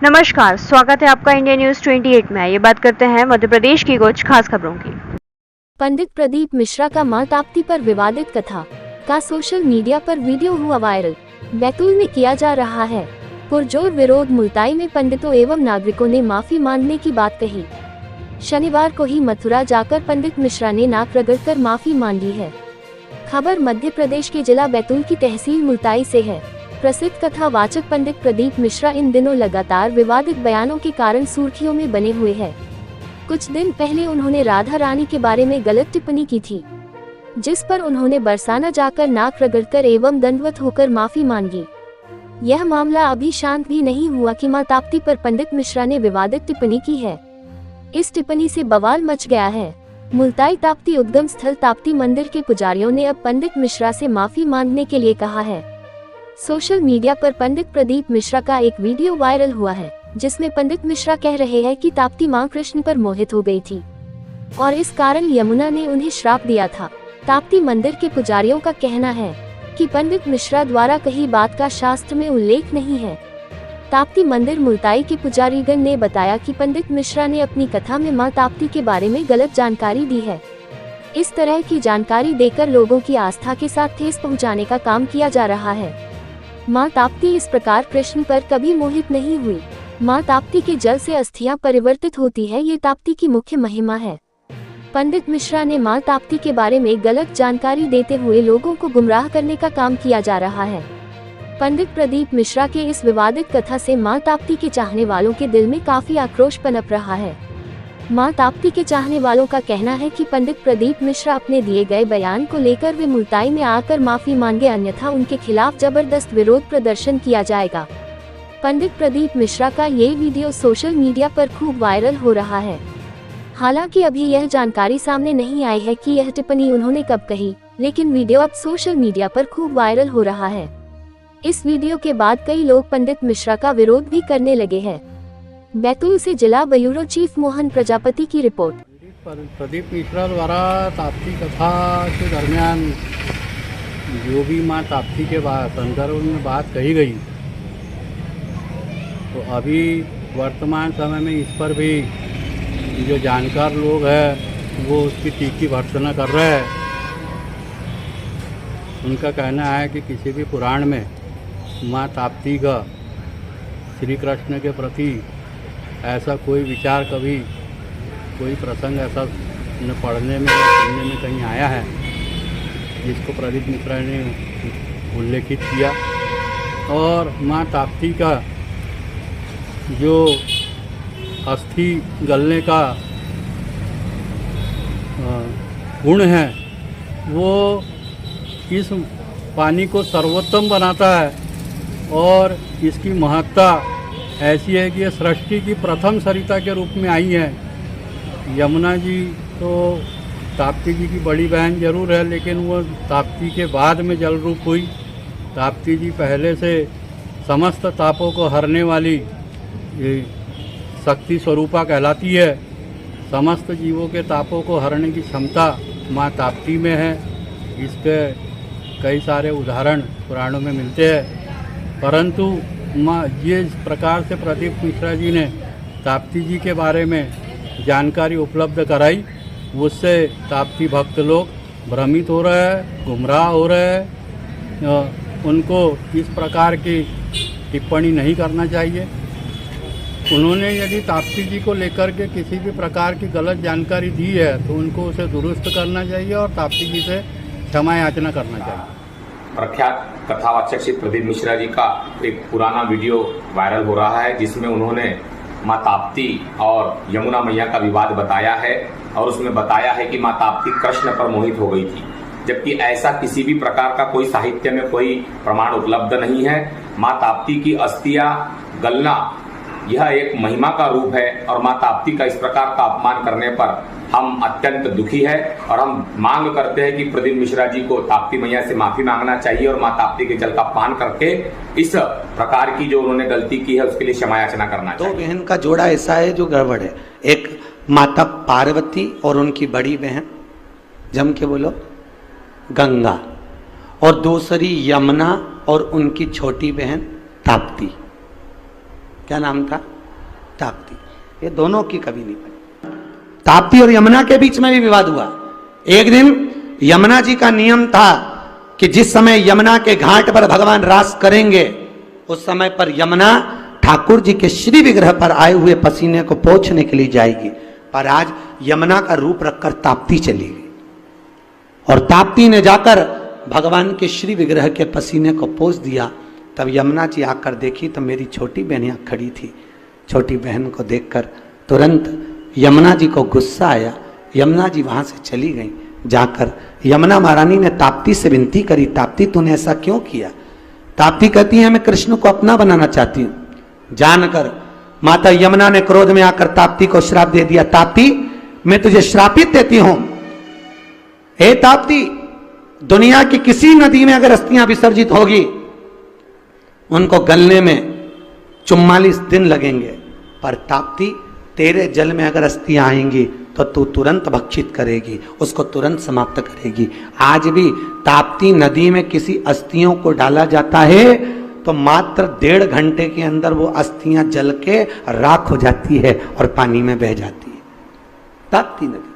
नमस्कार, स्वागत है आपका इंडिया न्यूज 28 में। ये बात करते हैं मध्य प्रदेश की कुछ खास खबरों की। पंडित प्रदीप मिश्रा का मां ताप्ती पर विवादित कथा का सोशल मीडिया पर वीडियो हुआ वायरल। बैतूल में किया जा रहा है पुरजोर विरोध। मुल्ताई में पंडितों एवं नागरिकों ने माफी मांगने की बात कही। शनिवार को ही मथुरा जाकर पंडित मिश्रा ने नाक रगड़कर माफी मांगी है। खबर मध्य प्रदेश के जिला बैतूल की तहसील मुल्ताई से है। प्रसिद्ध कथावाचक पंडित प्रदीप मिश्रा इन दिनों लगातार विवादित बयानों के कारण सुर्खियों में बने हुए हैं। कुछ दिन पहले उन्होंने राधा रानी के बारे में गलत टिप्पणी की थी, जिस पर उन्होंने बरसाना जाकर नाक रगड़कर एवं दंडवत होकर माफी मांगी। यह मामला अभी शांत भी नहीं हुआ कि मां ताप्ती पर पंडित मिश्रा ने विवादित टिप्पणी की है। इस टिप्पणी से बवाल मच गया है। मुल्ताई ताप्ती उद्गम स्थल ताप्ती मंदिर के पुजारियों ने अब पंडित मिश्रा से माफी मांगने के लिए कहा है। सोशल मीडिया पर पंडित प्रदीप मिश्रा का एक वीडियो वायरल हुआ है, जिसमें पंडित मिश्रा कह रहे हैं कि ताप्ती मां कृष्ण पर मोहित हो गई थी और इस कारण यमुना ने उन्हें श्राप दिया था। ताप्ती मंदिर के पुजारियों का कहना है कि पंडित मिश्रा द्वारा कही बात का शास्त्र में उल्लेख नहीं है। ताप्ती मंदिर मुल्ताई के पुजारीगण ने बताया कि पंडित मिश्रा ने अपनी कथा में मां ताप्ती के बारे में गलत जानकारी दी है। इस तरह की जानकारी देकर लोगों की आस्था के साथ ठेस पहुंचाने का काम किया जा रहा है। मां ताप्ती इस प्रकार कृष्ण पर कभी मोहित नहीं हुई। मां ताप्ती के जल से अस्थियां परिवर्तित होती है, ये ताप्ती की मुख्य महिमा है। पंडित मिश्रा ने मां ताप्ती के बारे में गलत जानकारी देते हुए लोगों को गुमराह करने का काम किया जा रहा है। पंडित प्रदीप मिश्रा के इस विवादित कथा से मां ताप्ती के चाहने वालों के दिल में काफी आक्रोश पनप रहा है। मां ताप्ती के चाहने वालों का कहना है कि पंडित प्रदीप मिश्रा अपने दिए गए बयान को लेकर वे मुल्ताई में आकर माफी मांगे, अन्यथा उनके खिलाफ जबरदस्त विरोध प्रदर्शन किया जाएगा। पंडित प्रदीप मिश्रा का ये वीडियो सोशल मीडिया पर खूब वायरल हो रहा है। हालांकि अभी यह जानकारी सामने नहीं आई है कि यह टिप्पणी उन्होंने कब कही, लेकिन वीडियो अब सोशल मीडिया पर खूब वायरल हो रहा है। इस वीडियो के बाद कई लोग पंडित मिश्रा का विरोध भी करने लगे हैं। बैतूल से जिला ब्यूरो चीफ मोहन प्रजापति की रिपोर्ट। प्रदीप मिश्रा द्वारा ताप्ती कथा के दरमियान जो भी मां ताप्ती के संदर्भ में बात कही गई, तो अभी वर्तमान समय में इस पर भी जो जानकार लोग हैं वो उसकी तीखी भर्त्सना कर रहे हैं। उनका कहना है कि किसी भी पुराण में मां ताप्ती का श्री कृष्ण के प्रति ऐसा कोई विचार, कभी कोई प्रसंग ऐसा न पढ़ने में या सुनने में कहीं आया है जिसको प्रदीप मिश्रा ने उल्लेखित किया। और मां ताप्ती का जो अस्थि गलने का गुण है वो इस पानी को सर्वोत्तम बनाता है और इसकी महत्ता ऐसी है कि ये सृष्टि की प्रथम सरिता के रूप में आई है। यमुना जी तो ताप्ती जी की बड़ी बहन जरूर है, लेकिन वो ताप्ती के बाद में जल रूप हुई। ताप्ती जी पहले से समस्त तापों को हरने वाली शक्ति स्वरूपा कहलाती है। समस्त जीवों के तापों को हरने की क्षमता माँ ताप्ती में है। इसके कई सारे उदाहरण पुराणों में मिलते हैं, परंतु ये इस प्रकार से प्रदीप मिश्रा जी ने ताप्ती जी के बारे में जानकारी उपलब्ध कराई, उससे ताप्ती भक्त लोग भ्रमित हो रहे हैं, गुमराह हो रहे हैं। उनको इस प्रकार की टिप्पणी नहीं करना चाहिए। उन्होंने यदि ताप्ती जी को लेकर के किसी भी प्रकार की गलत जानकारी दी है तो उनको उसे दुरुस्त करना चाहिए और ताप्ती जी से क्षमा याचना करना चाहिए। प्रख्यात कथावाचक श्री प्रदीप मिश्रा जी का एक पुराना वीडियो वायरल हो रहा है, जिसमें उन्होंने मां ताप्ती और यमुना मैया का विवाद बताया है और उसमें बताया है कि मां ताप्ती कृष्ण पर मोहित हो गई थी, जबकि ऐसा किसी भी प्रकार का कोई साहित्य में कोई प्रमाण उपलब्ध नहीं है। मां ताप्ती की अस्थियां गलना यह एक महिमा का रूप है और मां ताप्ती का इस प्रकार का अपमान करने पर हम अत्यंत दुखी है और हम मांग करते हैं कि प्रदीप मिश्रा जी को ताप्ती मैया से माफी मांगना चाहिए और मां ताप्ती के जल का पान करके इस प्रकार की जो उन्होंने गलती की है उसके लिए क्षमा याचना करना चाहिए। दो बहन का जोड़ा ऐसा है जो गड़बड़ है। एक माता पार्वती और उनकी बड़ी बहन, जम के बोलो, गंगा, और दूसरी यमुना और उनकी छोटी बहन ताप्ती। क्या नाम था? ताप्ती, ये दोनों की कभी नहीं बनी। ताप्ती और यमुना के बीच में भी विवाद हुआ। एक दिन यमुना जी का नियम था कि जिस समय यमुना के घाट पर भगवान रास करेंगे उस समय पर यमुना ठाकुर जी के श्री विग्रह पर आए हुए पसीने को पोंछने के लिए जाएगी, पर आज यमुना का रूप रखकर ताप्ती चली गई और ताप्ती ने जाकर भगवान के श्री विग्रह के पसीने को पोंछ दिया। तब यमुना जी आकर देखी तो मेरी छोटी बहन यहाँ खड़ी थी। छोटी बहन को देखकर तुरंत यमुना जी को गुस्सा आया। यमुना जी वहां से चली गई। जाकर यमुना महारानी ने ताप्ती से विनती करी, ताप्ती तूने ऐसा क्यों किया? ताप्ती कहती है मैं कृष्ण को अपना बनाना चाहती हूं। जानकर माता यमुना ने क्रोध में आकर ताप्ती को श्राप दे दिया। ताप्ती, मैं तुझे श्रापित देती हूं। हे ताप्ती, दुनिया की किसी नदी में अगर अस्थियां विसर्जित होगी उनको गलने में 44 दिन लगेंगे, पर ताप्ती तेरे जल में अगर अस्थियां आएंगी तो तू तुरंत भक्षित करेगी, उसको तुरंत समाप्त करेगी। आज भी ताप्ती नदी में किसी अस्थियों को डाला जाता है तो मात्र 1.5 घंटे के अंदर वो अस्थियां जल के राख हो जाती है और पानी में बह जाती है। ताप्ती नदी